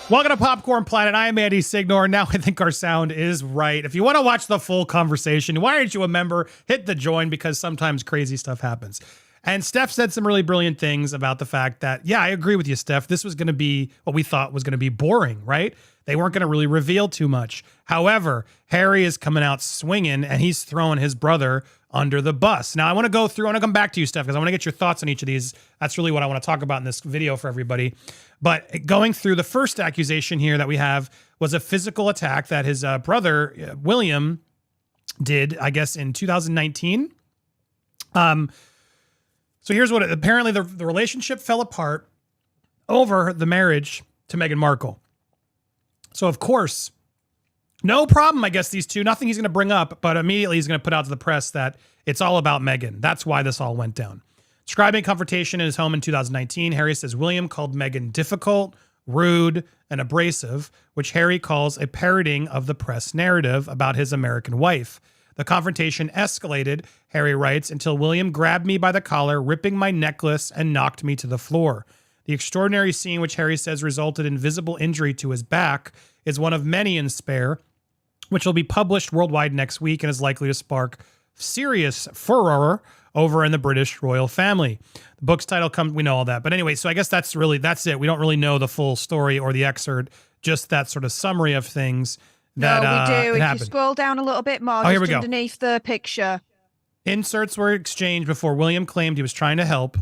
Welcome to Popcorn Planet. I am Andy Signore. Now I think our sound is right. If you want to watch the full conversation, why aren't you a member? Hit the join because sometimes crazy stuff happens. And Steph said some really brilliant things about the fact that, yeah, I agree with you, Steph. This was going to be what we thought was going to be boring, right? They weren't going to really reveal too much. However, Harry is coming out swinging and he's throwing his brother under the bus. Now, I want to come back to you, Steph, because I want to get your thoughts on each of these. That's really what I want to talk about in this video for everybody. But going through the first accusation here that we have was a physical attack that his brother, William, did, I guess, in 2019. So here's what apparently the relationship fell apart over the marriage to Meghan Markle. So, of course, no problem, I guess, these two. Nothing he's going to bring up, but immediately he's going to put out to the press that it's all about Meghan. That's why this all went down. Describing confrontation in his home in 2019, Harry says William called Meghan difficult, rude, and abrasive, which Harry calls a parroting of the press narrative about his American wife. The confrontation escalated, Harry writes, until William grabbed me by the collar, ripping my necklace, and knocked me to the floor. The extraordinary scene, which Harry says resulted in visible injury to his back, is one of many in Spare, which will be published worldwide next week and is likely to spark serious furor over in the British royal family. The book's title comes, we know all that. But anyway, so I guess that's it. We don't really know the full story or the excerpt, just that sort of summary of things that we do. If happened. you scroll down a little bit more, here we just go. underneath the picture. Inserts were exchanged before William claimed he was trying to help.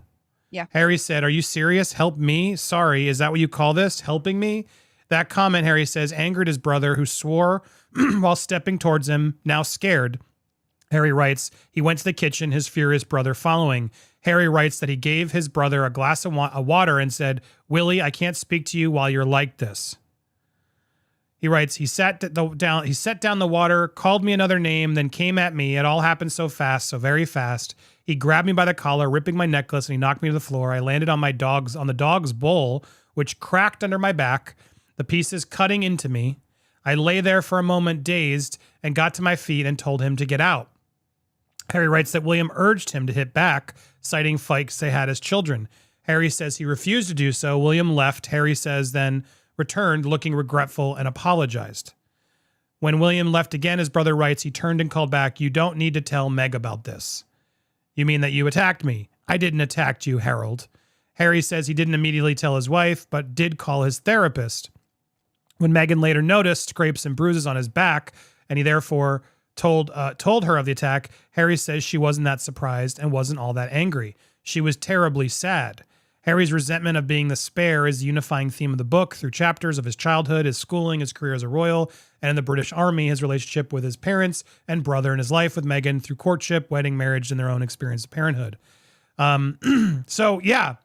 Yeah. Harry said, "Are you serious? Help me? Sorry, is that what you call this? Helping me?" That comment, Harry says, angered his brother, who swore while stepping towards him, now scared. Harry writes, he went to the kitchen, his furious brother following. Harry writes that he gave his brother a glass of water and said, "Willie, I can't speak to you while you're like this." He writes, he set down the water, called me another name, then came at me. It all happened so fast, so very fast. He grabbed me by the collar, ripping my necklace, and he knocked me to the floor. I landed on the dog's bowl, which cracked under my back, the pieces cutting into me. I lay there for a moment, dazed, and got to my feet and told him to get out. Harry writes that William urged him to hit back, citing fights they had as children. Harry says he refused to do so. William left. Harry says then returned, looking regretful, and apologized. When William left again, his brother writes, he turned and called back, "You don't need to tell Meg about this." "You mean that you attacked me?" "I didn't attack you, Harold." Harry says he didn't immediately tell his wife, but did call his therapist. When Meghan later noticed scrapes and bruises on his back, and he therefore told her of the attack, Harry says she wasn't that surprised and wasn't all that angry. She was terribly sad. Harry's resentment of being the spare is the unifying theme of the book through chapters of his childhood, his schooling, his career as a royal, and in the British Army, his relationship with his parents and brother, and his life with Meghan through courtship, wedding, marriage, and their own experience of parenthood. So, yeah.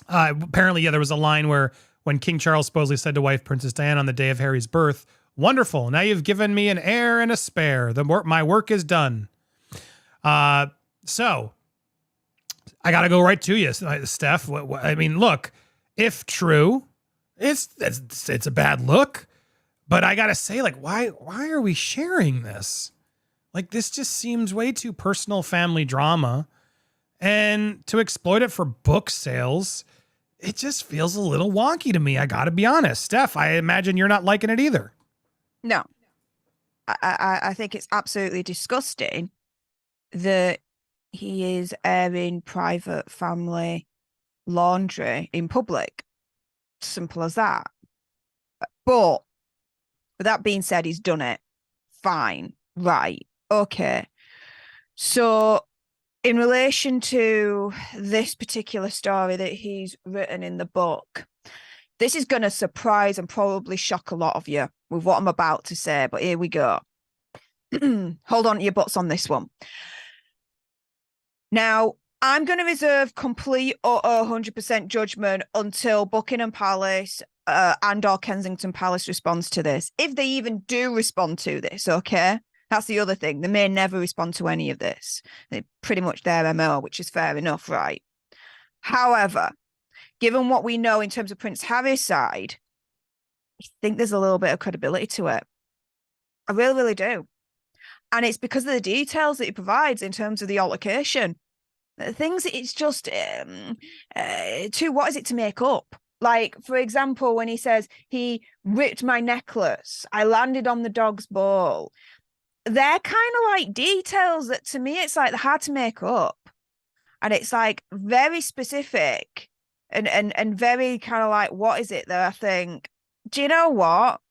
Apparently, there was a line where when King Charles supposedly said to wife Princess Diana on the day of Harry's birth, "Wonderful, now you've given me an heir and a spare. My work is done." So I got to go right to you, Steph. I mean, look, if true, it's a bad look, but I got to say, like, why are we sharing this? Like, this just seems way too personal family drama, and to exploit it for book sales, it just feels a little wonky to me. I got to be honest. Steph, I imagine you're not liking it either. No, I think it's absolutely disgusting that he is airing private family laundry in public. Simple as that. But with that being said, he's done it. Fine. Right. Okay. So in relation to this particular story that he's written in the book, this is going to surprise and probably shock a lot of you with what I'm about to say, but here we go. Hold on to your butts on this one. Now, I'm going to reserve complete or 100% judgment until Buckingham Palace and or Kensington Palace responds to this. If they even do respond to this, okay? That's the other thing. They may never respond to any of this. They're pretty much their MO, which is fair enough, right? However, given what we know in terms of Prince Harry's side, I think there's a little bit of credibility to it. I really, really do. And it's because of the details that he provides in terms of the altercation. Things, it's just what is it to make up? Like, for example, when he says he ripped my necklace, I landed on the dog's ball. They're kind of like details that to me, it's like they're hard to make up. And it's like very specific and very kind of like, what is it that I think, do you know what?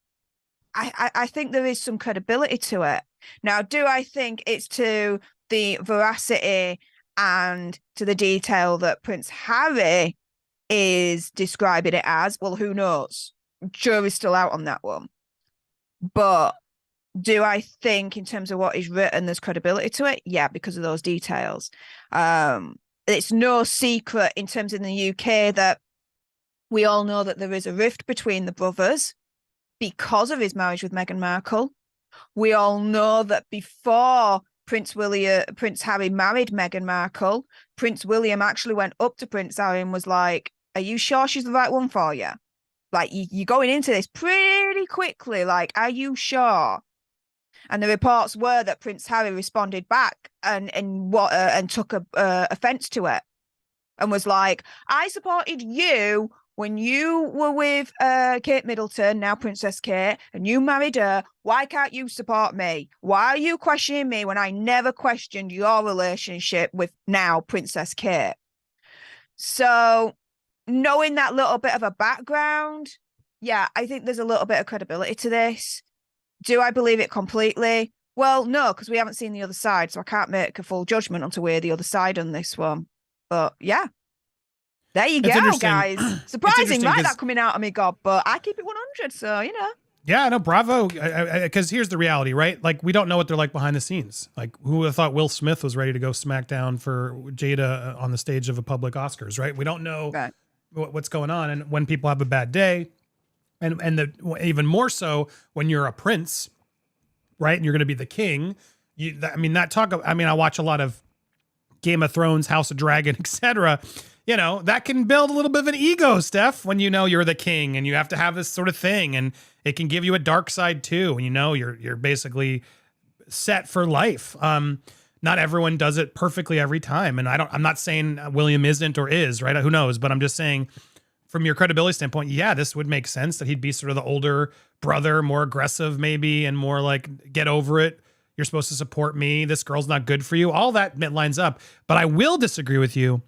I think there is some credibility to it. Now, do I think it's to the veracity and to the detail that Prince Harry is describing it as? Well, who knows? Jury's still out on that one. But do I think in terms of what is written, there's credibility to it? Yeah, because of those details. It's no secret in terms in the UK that we all know that there is a rift between the brothers because of his marriage with Meghan Markle. We all know that before Prince Harry married Meghan Markle, Prince William actually went up to Prince Harry and was like, are you sure she's the right one for you? Like, you're going into this pretty quickly. Like, are you sure? And the reports were that Prince Harry responded back and took offense to it and was like, I supported you when you were with Kate Middleton, now Princess Kate, and you married her. Why can't you support me? Why are you questioning me when I never questioned your relationship with now Princess Kate? So knowing that little bit of a background, yeah, I think there's a little bit of credibility to this. Do I believe it completely? Well, no, because we haven't seen the other side, so I can't make a full judgment until we're the other side on this one. But yeah. There you go, guys. Surprising, right? That coming out of me, God, but I keep it 100, so, you know. Yeah, no, bravo. Because here's the reality, right? Like, we don't know what they're like behind the scenes. Like, who would have thought Will Smith was ready to go smack down for Jada on the stage of a public Oscars, right? We don't know what's going on. And when people have a bad day, and even more so when you're a prince, right? And you're going to be the king. I watch a lot of Game of Thrones, House of Dragon, etc. You know, that can build a little bit of an ego, Steph, when you know you're the king and you have to have this sort of thing, and it can give you a dark side too. And you know you're basically set for life. Not everyone does it perfectly every time, and I'm not saying William isn't or is, right? Who knows? But I'm just saying, from your credibility standpoint, yeah, this would make sense that he'd be sort of the older brother, more aggressive maybe, and more like, get over it. You're supposed to support me. This girl's not good for you. All that lines up. But I will disagree with you.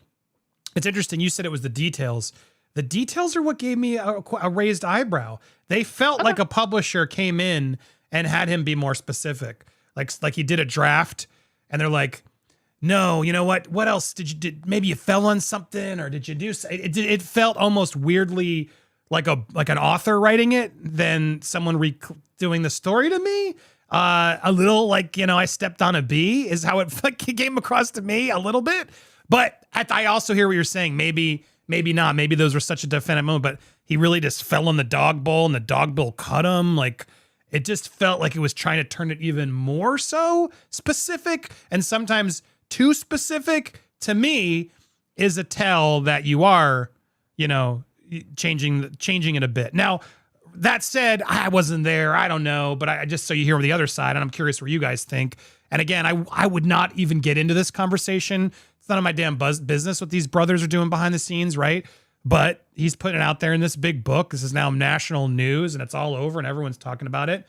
It's interesting. You said it was the details. The details are what gave me a raised eyebrow. They felt like a publisher came in and had him be more specific. Like he did a draft and they're like, no, you know what? What else did maybe you fell on something, or did you do? It felt almost weirdly like an author writing it than someone doing the story to me. A little like, you know, I stepped on a bee is how it came across to me a little bit. But I also hear what you're saying. Maybe not. Maybe those were such a definite moment, but he really just fell on the dog bowl and the dog bowl cut him. Like, it just felt like it was trying to turn it even more so specific, and sometimes too specific to me is a tell that you are, you know, changing it a bit. Now, that said, I wasn't there. I don't know, but I just, so you hear the other side, and I'm curious what you guys think. And again, I would not even get into this conversation. It's none of my damn business what these brothers are doing behind the scenes, right? But he's putting it out there in this big book. This is now national news, and it's all over, and everyone's talking about it.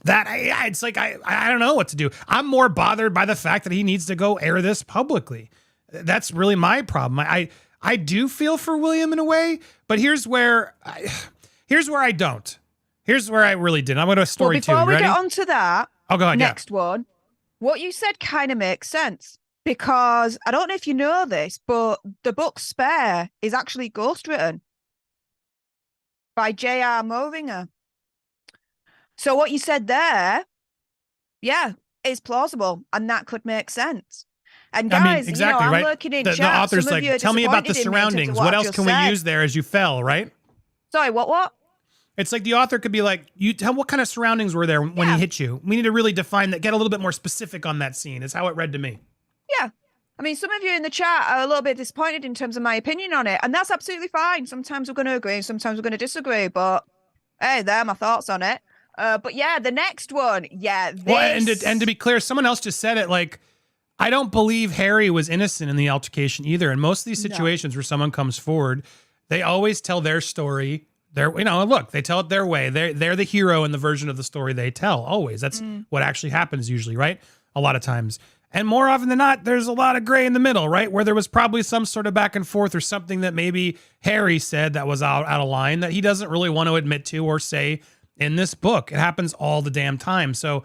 It's like I don't know what to do. I'm more bothered by the fact that he needs to go air this publicly. That's really my problem. I do feel for William in a way, but here's where I don't. Here's where I really didn't. I'm going to a story too. Before we get onto that, go ahead. Next one. What you said kind of makes sense, because I don't know if you know this, but the book Spare is actually ghostwritten by J.R. Mowinger. So what you said there, yeah, is plausible, and that could make sense. And guys, exactly, I'm right? looking in the chat. author's like, tell me about the surroundings. What else can we use there as you fell, right? Sorry, what? It's like the author could be like, you tell what kind of surroundings were there when he hit you. We need to really define that, get a little bit more specific on that scene, is how it read to me. Yeah. I mean, some of you in the chat are a little bit disappointed in terms of my opinion on it, and that's absolutely fine. Sometimes we're going to agree, sometimes we're going to disagree, but hey, there are my thoughts on it. But yeah, the next one, Well, and to be clear, someone else just said it, like, I don't believe Harry was innocent in the altercation either. In most of these situations where someone comes forward, They always tell their story. Look, they tell it their way. They're the hero in the version of the story they tell. Always. That's what actually happens usually, right? A lot of times. And more often than not, there's a lot of gray in the middle, right? Where there was probably some sort of back and forth or something that maybe Harry said that was out of line that he doesn't really want to admit to or say in this book. It happens all the damn time. So,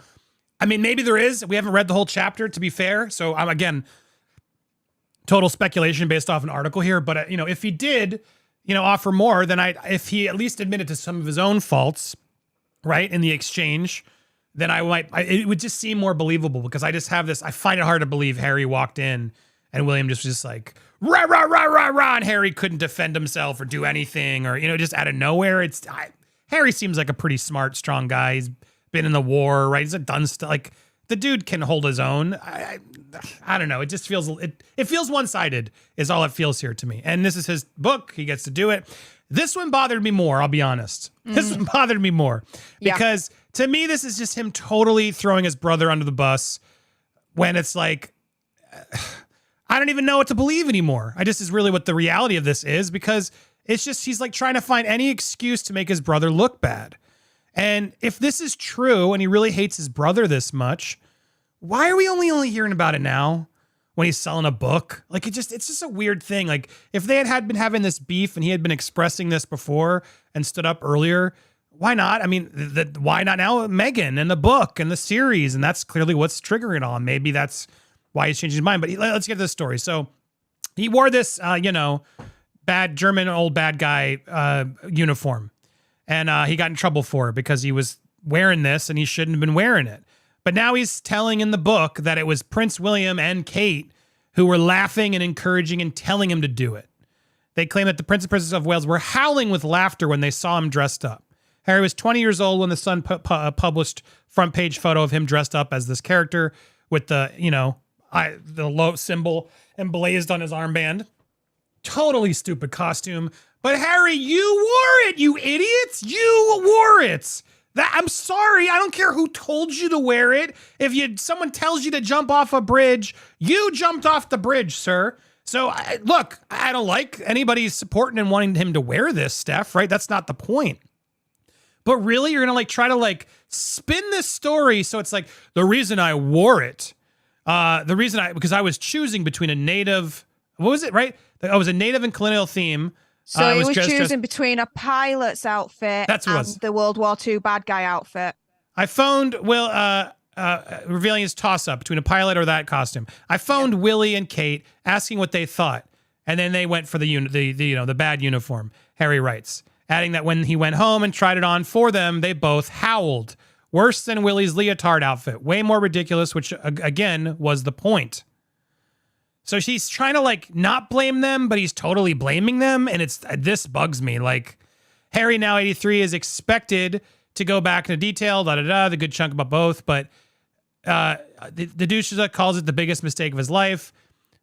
I mean, maybe there is. We haven't read the whole chapter, to be fair. So, I'm again, total speculation based off an article here. But, if he did, offer more, then if he at least admitted to some of his own faults, right, in the exchange, then it would just seem more believable, because I just have this, I find it hard to believe Harry walked in and William just was just like, rah, rah, rah, rah, rah, and Harry couldn't defend himself or do anything, or, just out of nowhere. Harry seems like a pretty smart, strong guy. He's been in the war, right? He's done stuff. Like, the dude can hold his own. I don't know. It just feels, it feels one-sided is all it feels here to me. And this is his book. He gets to do it. This one bothered me more, I'll be honest. This one bothered me more because to me, this is just him totally throwing his brother under the bus when it's like, I don't even know what to believe anymore. I just is really what the reality of this is, because it's just, he's like trying to find any excuse to make his brother look bad. And if this is true and he really hates his brother this much, why are we only hearing about it now when he's selling a book? Like, it's just a weird thing. Like, if they had been having this beef and he had been expressing this before and stood up earlier, why not? I mean, why not now? Meghan and the book and the series, and that's clearly what's triggering it on. Maybe that's why he's changing his mind. But let's get to the story. So he wore this, bad German old bad guy uniform, and he got in trouble for it because he was wearing this and he shouldn't have been wearing it. But now he's telling in the book that it was Prince William and Kate who were laughing and encouraging and telling him to do it. They claim that the Prince and Princess of Wales were howling with laughter when they saw him dressed up. Harry was 20 years old when the Sun published front page photo of him dressed up as this character with the, the low symbol emblazoned on his armband. Totally stupid costume. But Harry, you wore it, you idiots. You wore it. I'm sorry. I don't care who told you to wear it. If someone tells you to jump off a bridge, you jumped off the bridge, sir. So look, I don't like anybody supporting and wanting him to wear this, Steph, right? That's not the point. But really, you're going to try to spin this story. So it's like, the reason I wore it, because I was choosing between a native, what was it, right? I was a native and colonial theme. So he was choosing between a pilot's outfit and the World War II bad guy outfit. I phoned Will, revealing his toss-up between a pilot or that costume. I phoned Willie and Kate asking what they thought. And then they went for the bad uniform, Harry writes, adding that when he went home and tried it on for them, they both howled. Worse than Willie's leotard outfit. Way more ridiculous, which, again, was the point. So she's trying to, not blame them, but he's totally blaming them, and this bugs me. Harry, now 83, is expected to go back into detail, the good chunk about both, but the douche calls it the biggest mistake of his life.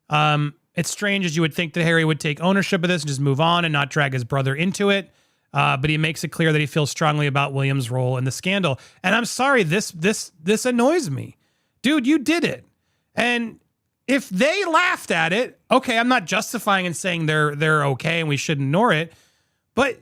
It's strange, as you would think that Harry would take ownership of this and just move on and not drag his brother into it. But he makes it clear that he feels strongly about William's role in the scandal. And I'm sorry, this annoys me. Dude, you did it. And if they laughed at it, okay, I'm not justifying and saying they're okay and we should ignore it, but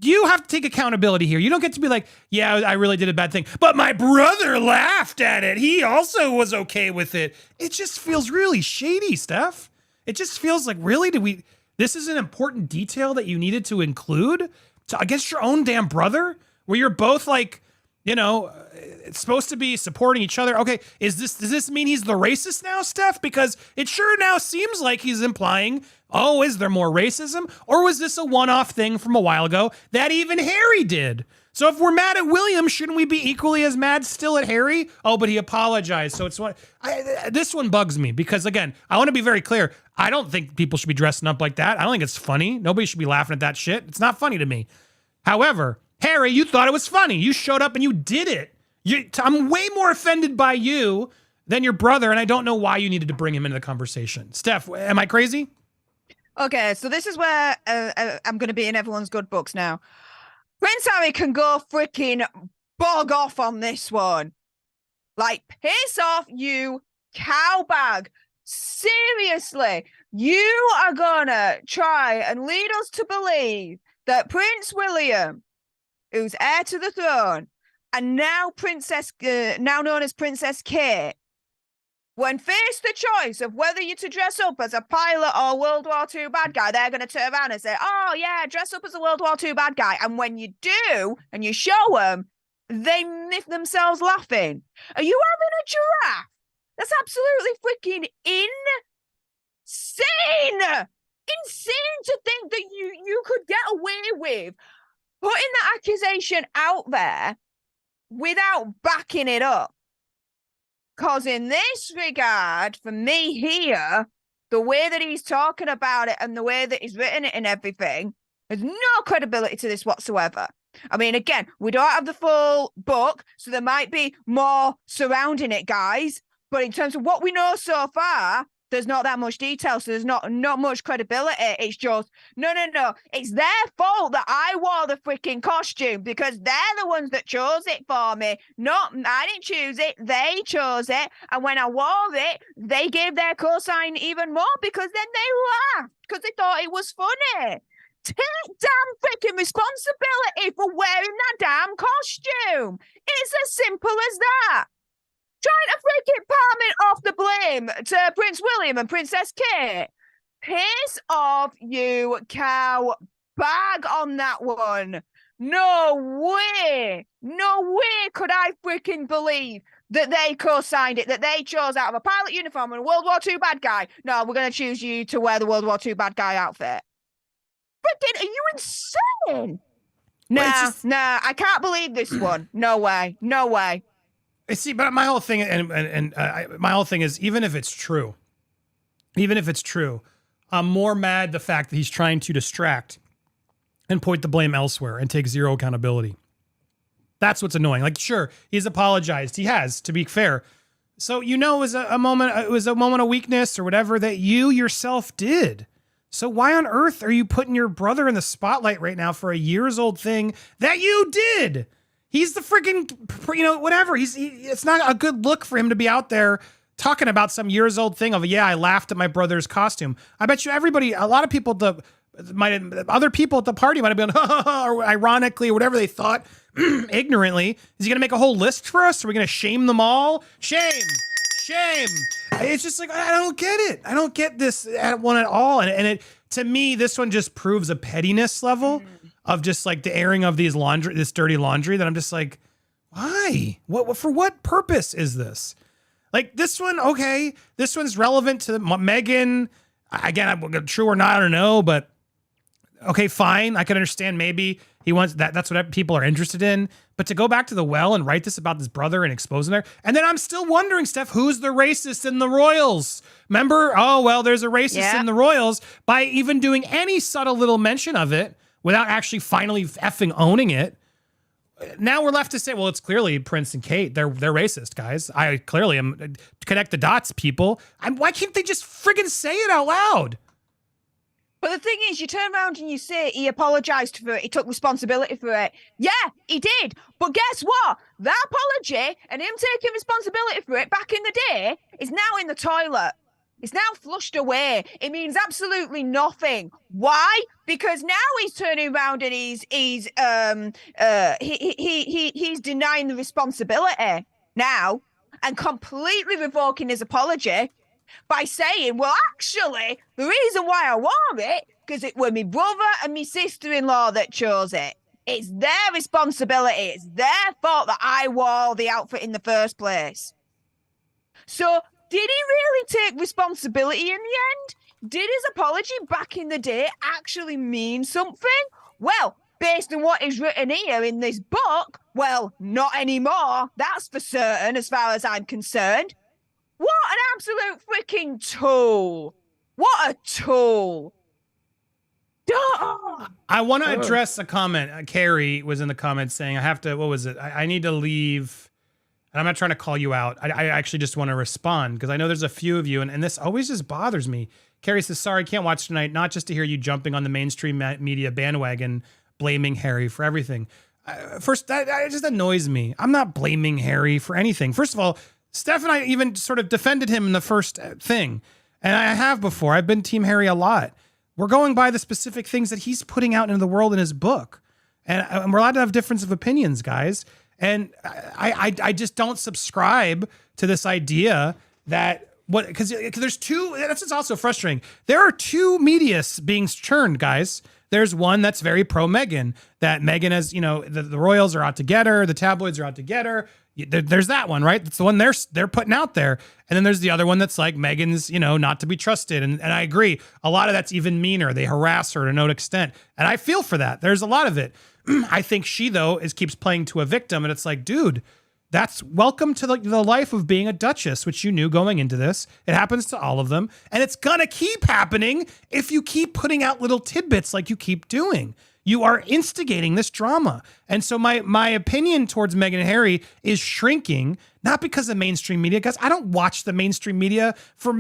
you have to take accountability here. You don't get to be like, yeah, I really did a bad thing, but my brother laughed at it. He also was okay with it. It just feels really shady, Steph. It just feels like, really, this is an important detail that you needed to include against your own damn brother, where you're both it's supposed to be supporting each other. Okay, does this mean he's the racist now, Steph? Because it sure now seems like he's implying, oh, is there more racism? Or was this a one-off thing from a while ago that even Harry did? So if we're mad at William, shouldn't we be equally as mad still at Harry? Oh, but he apologized. So this one bugs me because, again, I want to be very clear. I don't think people should be dressing up like that. I don't think it's funny. Nobody should be laughing at that shit. It's not funny to me. However, Harry, you thought it was funny. You showed up and you did it. I'm way more offended by you than your brother, and I don't know why you needed to bring him into the conversation. Steph, am I crazy? Okay, so this is where I'm going to be in everyone's good books now. Prince Harry can go freaking bog off on this one. Piss off, you cowbag. Seriously. You are gonna try and lead us to believe that Prince William, who's heir to the throne, and now now known as Princess Kate, when faced the choice of whether you're to dress up as a pilot or World War II bad guy, they're going to turn around and say, oh, yeah, dress up as a World War II bad guy. And when you do, and you show them, they miff themselves laughing. Are you having a giraffe? That's absolutely freaking insane. Insane to think that you could get away with putting that accusation out there without backing it up. Because in this regard, for me here, the way that he's talking about it and the way that he's written it and everything, there's no credibility to this whatsoever. I mean, again, we don't have the full book, so there might be more surrounding it, guys. But in terms of what we know so far, there's not that much detail, so there's not much credibility. It's just, no. It's their fault that I wore the freaking costume because they're the ones that chose it for me. I didn't choose it. They chose it. And when I wore it, they gave their cosign even more because then they laughed because they thought it was funny. Take damn freaking responsibility for wearing that damn costume. It's as simple as that. Trying to freaking palm it off the blame to Prince William and Princess Kate. Piss off, you cow. Bag on that one. No way could I freaking believe that they co-signed it, that they chose out of a pilot uniform and a World War II bad guy. No, we're going to choose you to wear the World War II bad guy outfit. Freaking, are you insane? Nah, I can't believe this one. No way. See, but my whole thing my whole thing is even if it's true, I'm more mad the fact that he's trying to distract and point the blame elsewhere and take zero accountability. That's what's annoying. Like, sure, he's apologized. He has, to be fair. So it was a moment of weakness or whatever that you yourself did. So why on earth are you putting your brother in the spotlight right now for a years-old thing that you did? He's the freaking, whatever. It's not a good look for him to be out there talking about some years-old thing of, I laughed at my brother's costume. I bet you a lot of people, other people at the party might have been, or ironically, or whatever they thought, ignorantly. Is he going to make a whole list for us? Are we going to shame them all? Shame. It's just like, I don't get it. I don't get this one at all. And it, to me, this one just proves a pettiness level of just like the airing of this dirty laundry that I'm just like, why? What for what purpose is this? Like this one, okay, this one's relevant to Meghan. Again, true or not, I don't know, but okay, fine. I can understand maybe he wants that. That's what people are interested in. But to go back to the well and write this about his brother and expose him there. And then I'm still wondering, Steph, who's the racist in the royals? Remember? Oh, well, there's a racist in the royals by even doing any subtle little mention of it without actually finally effing owning it. Now we're left to say, well, it's clearly Prince and Kate. They're racist, guys. I clearly am. Connect the dots, people. Why can't they just friggin' say it out loud? But the thing is, you turn around and you say he apologized for it. He took responsibility for it. Yeah, he did. But guess what? That apology and him taking responsibility for it back in the day is now in the toilet. It's now flushed away. It means absolutely nothing. Why? Because now he's turning around and he's denying the responsibility now and completely revoking his apology by saying, well, actually, the reason why I wore it, because it were my brother and my sister-in-law that chose it. It's their responsibility. It's their fault that I wore the outfit in the first place. So did he really take responsibility in the end? Did his apology back in the day actually mean something? Well, based on what is written here in this book, well, not anymore. That's for certain as far as I'm concerned. What an absolute freaking tool. What a tool. Duh. I want to address a comment. Carrie was in the comments saying, what was it? I need to leave. And I'm not trying to call you out. I actually just want to respond because I know there's a few of you and this always just bothers me. Carrie says, sorry, can't watch tonight. Not just to hear you jumping on the mainstream media bandwagon, blaming Harry for everything. First, that just annoys me. I'm not blaming Harry for anything. First of all, Steph and I even sort of defended him in the first thing. And I have before. I've been Team Harry a lot. We're going by the specific things that he's putting out into the world in his book. And we're allowed to have difference of opinions, guys. And I just don't subscribe to this idea that because there's two, that's just also frustrating. There are two medias being churned, guys. There's one that's very pro Meghan, that Meghan has, the royals are out to get her, the tabloids are out to get her. There's that one, right? That's the one they're putting out there. And then there's the other one that's like Meghan's, not to be trusted. And I agree. A lot of that's even meaner. They harass her to no extent. And I feel for that. There's a lot of it. I think she, though, keeps playing to a victim. And it's like, dude, that's welcome to the life of being a duchess, which you knew going into this. It happens to all of them. And it's going to keep happening if you keep putting out little tidbits like you keep doing. You are instigating this drama. And so my opinion towards Meghan and Harry is shrinking, not because of mainstream media, guys. I don't watch the mainstream media for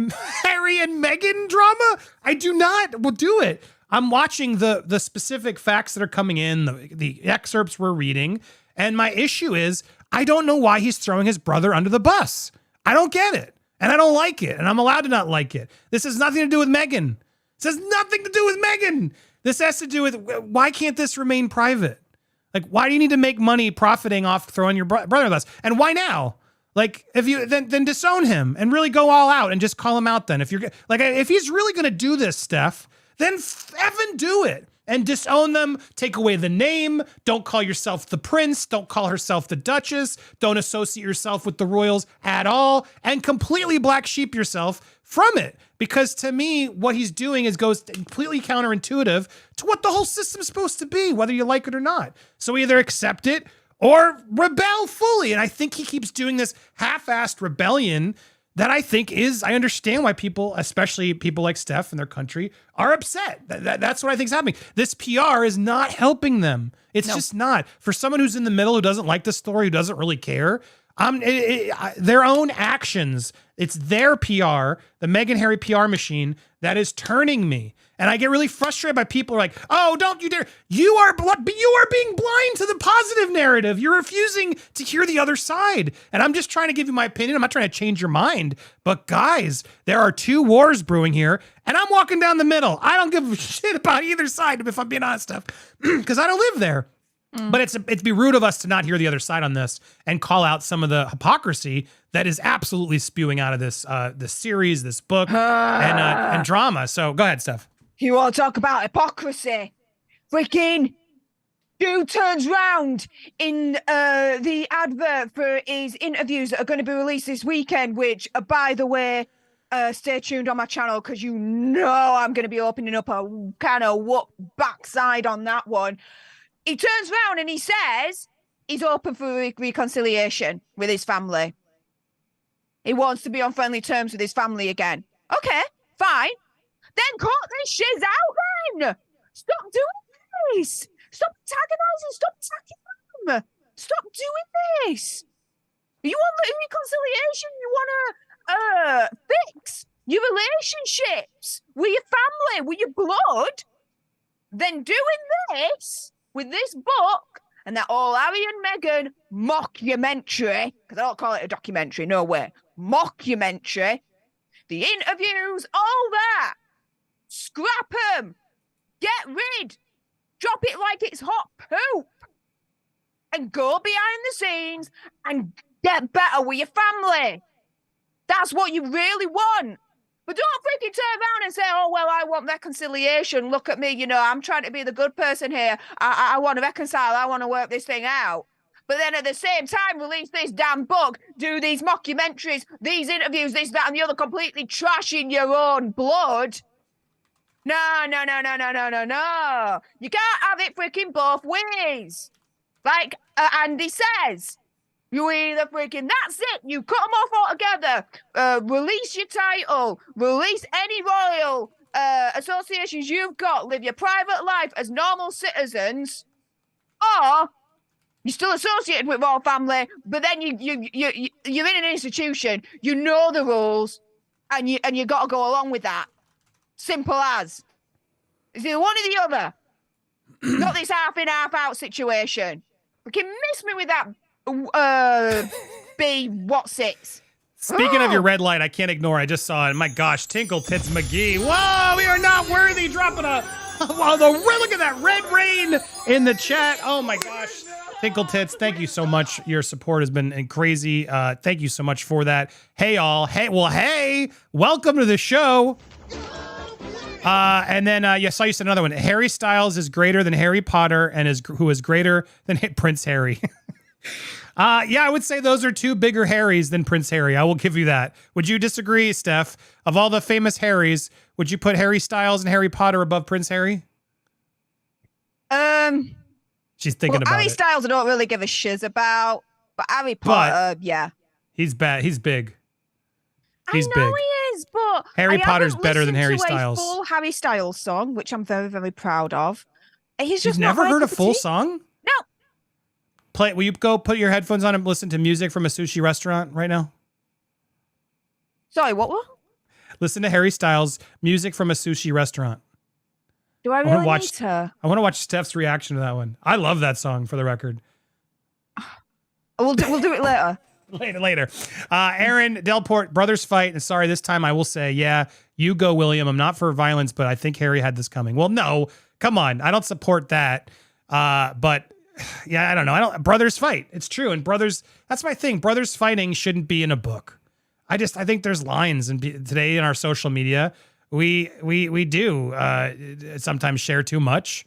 Harry and Meghan drama. I do not. We'll do it. I'm watching the specific facts that are coming in, the excerpts we're reading. And my issue is, I don't know why he's throwing his brother under the bus. I don't get it. And I don't like it. And I'm allowed to not like it. This has nothing to do with Meghan. This has nothing to do with Meghan. This has to do with, why can't this remain private? Like, why do you need to make money profiting off throwing your brother under the bus? And why now? Like, if you then disown him and really go all out and just call him out. Then if you're like, if he's really going to do this, Steph, then effing do it and disown them. Take away the name. Don't call yourself the prince. Don't call herself the duchess. Don't associate yourself with the royals at all, and completely black sheep yourself from it. Because to me, what he's doing goes completely counterintuitive to what the whole system's supposed to be, whether you like it or not. So either accept it or rebel fully. And I think he keeps doing this half-assed rebellion that I think I understand why people, especially people like Steph and their country, are upset. That's what I think is happening. This PR is not helping them. It's just not. For someone who's in the middle, who doesn't like the story, who doesn't really care, their own actions, it's their PR, the Meghan Harry PR machine, that is turning me. And I get really frustrated by people who are like, oh, don't you dare. You are being blind to the positive narrative. You're refusing to hear the other side. And I'm just trying to give you my opinion. I'm not trying to change your mind. But guys, there are two wars brewing here, and I'm walking down the middle. I don't give a shit about either side, if I'm being honest, Steph, because I don't live there. But it'd be rude of us to not hear the other side on this and call out some of the hypocrisy that is absolutely spewing out of this series, this book, and drama. So go ahead, Steph. You want to talk about hypocrisy? Freaking dude turns round in the advert for his interviews that are going to be released this weekend, which, by the way, stay tuned on my channel, because you know I'm going to be opening up a kind of whoop backside on that one. He turns around and he says he's open for reconciliation with his family. He wants to be on friendly terms with his family again. Okay, fine. Then cut this shiz out then. Stop doing this. Stop antagonizing. Stop attacking them. Stop doing this. You want the reconciliation? You want to fix your relationships with your family, with your blood? Then doing this with this book and that all Harry and Meghan mockumentary, because I don't call it a documentary, no way, mockumentary, the interviews, all that, scrap them, get rid, drop it like it's hot poop, and go behind the scenes and get better with your family. That's what you really want. But don't freaking turn around and say, oh, well, I want reconciliation. Look at me, I'm trying to be the good person here. I want to reconcile. I want to work this thing out. But then at the same time, release this damn book, do these mockumentaries, these interviews, this, that, and the other, completely trashing your own blood. No. You can't have it freaking both ways. Like Andy says. You either freaking, that's it, you cut them off altogether, release your title, release any royal associations you've got, live your private life as normal citizens, or you're still associated with royal family, but then you're in an institution, you know the rules, and you got to go along with that. Simple as. It's either one or the other. Not this half in, half out situation. Freaking miss me with that. B what's it? Speaking of your red light, I can't ignore. I just saw it. My gosh, Tinkle Tits McGee. Whoa, we are not worthy. Dropping a. Wow, look at that red rain in the chat. Oh my gosh. Tinkle Tits, thank you so much. Your support has been crazy. Thank you so much for that. Hey, all. Hey, welcome to the show. And then, I saw you said another one. Harry Styles is greater than Harry Potter and who is greater than Prince Harry. I would say those are two bigger Harrys than Prince Harry. I will give you that. Would you disagree, Steph? Of all the famous Harrys, would you put Harry Styles and Harry Potter above Prince Harry? She's thinking about Harry it. Styles I don't really give a shiz about, but Harry Potter, yeah. He's bad. He's big. He's big. He is, but Harry Potter's better than Harry Styles. A full Harry Styles song, which I'm very, very proud of. You've never heard a full song? No. Will you go put your headphones on and listen to music from a sushi restaurant right now? Sorry, what? Listen to Harry Styles, music from a sushi restaurant. Do I really need to? I want to watch Steph's reaction to that one. I love that song, for the record. We'll do it later. Later. Aaron Delport, brothers fight. And sorry, this time I will say, yeah, you go, William. I'm not for violence, but I think Harry had this coming. Well, no, come on. I don't support that. But yeah, I don't know. Brothers fight. It's true. And that's my thing. Brothers fighting shouldn't be in a book. I think there's lines and today in our social media, we do sometimes share too much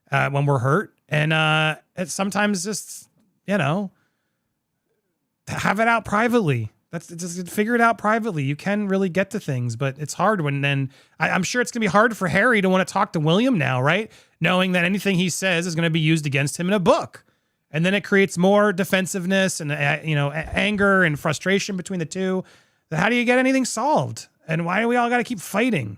when we're hurt. And it's sometimes just, have it out privately. That's just figure it out privately. You can really get to things, but it's hard I'm sure it's gonna be hard for Harry to want to talk to William now, right? Knowing that anything he says is going to be used against him in a book. And then it creates more defensiveness and, anger and frustration between the two. How do you get anything solved? And why do we all got to keep fighting?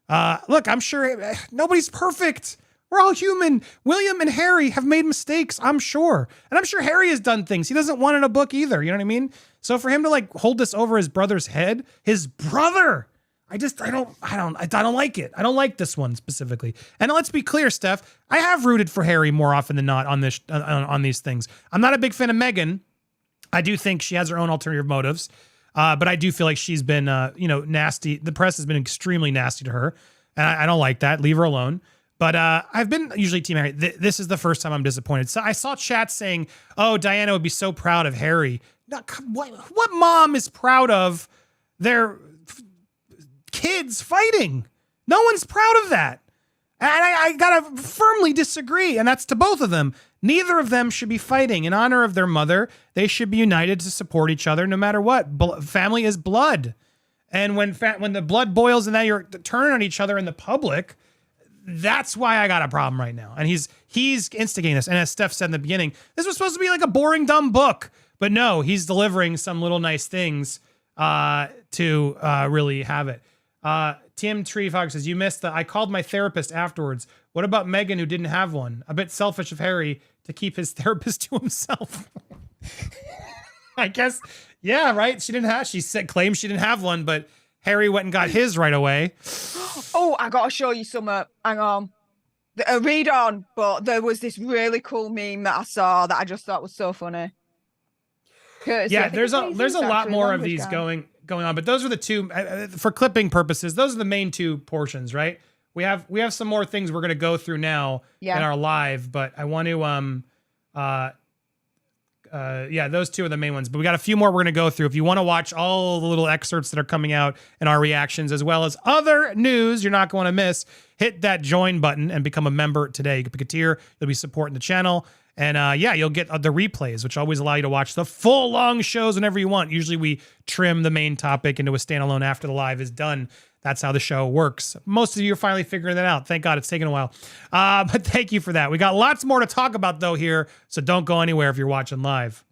Look, I'm sure nobody's perfect. We're all human. William and Harry have made mistakes, I'm sure. And I'm sure Harry has done things he doesn't want in a book either. You know what I mean? So for him to hold this over his brother's head, his brother, I don't like it. I don't like this one specifically. And let's be clear, Steph, I have rooted for Harry more often than not on these things. I'm not a big fan of Meghan. I do think she has her own alternative motives. But I do feel like she's been, nasty. The press has been extremely nasty to her. And I don't like that. Leave her alone. But I've been usually Team Harry. This is the first time I'm disappointed. So I saw chat saying, oh, Diana would be so proud of Harry. What mom is proud of their kids fighting? No one's proud of that. And I gotta firmly disagree. And that's to both of them. Neither of them should be fighting. In honor of their mother, they should be united to support each other no matter what. Family is blood. And when the blood boils and now you're turning on each other in the public, that's why I got a problem right now. And he's instigating this. And as Steph said in the beginning, this was supposed to be like a boring, dumb book. But no, he's delivering some little nice things to really have it. Tim Tree Fox says, you missed I called my therapist afterwards. What about Meghan, who didn't have one? A bit selfish of Harry to keep his therapist to himself. I guess, yeah, right. She claimed she didn't have one, but Harry went and got his right away. Oh, I gotta show you some. Hang on. Read on, but there was this really cool meme that I saw that I just thought was so funny. Yeah, there's a lot more of these going on, but those are the two for clipping purposes. Those are the main two portions, right? We have some more things we're going to go through now in our live, but I want to those two are the main ones, but we got a few more we're going to go through. If you want to watch all the little excerpts that are coming out and our reactions, as well as other news you're not going to miss, hit that join button and become a member today. You can pick a tier. You'll be supporting the channel. And you'll get the replays, which always allow you to watch the full long shows whenever you want. Usually we trim the main topic into a standalone after the live is done. That's how the show works. Most of you are finally figuring that out. Thank God, it's taken a while. But thank you for that. We got lots more to talk about though here, so don't go anywhere if you're watching live.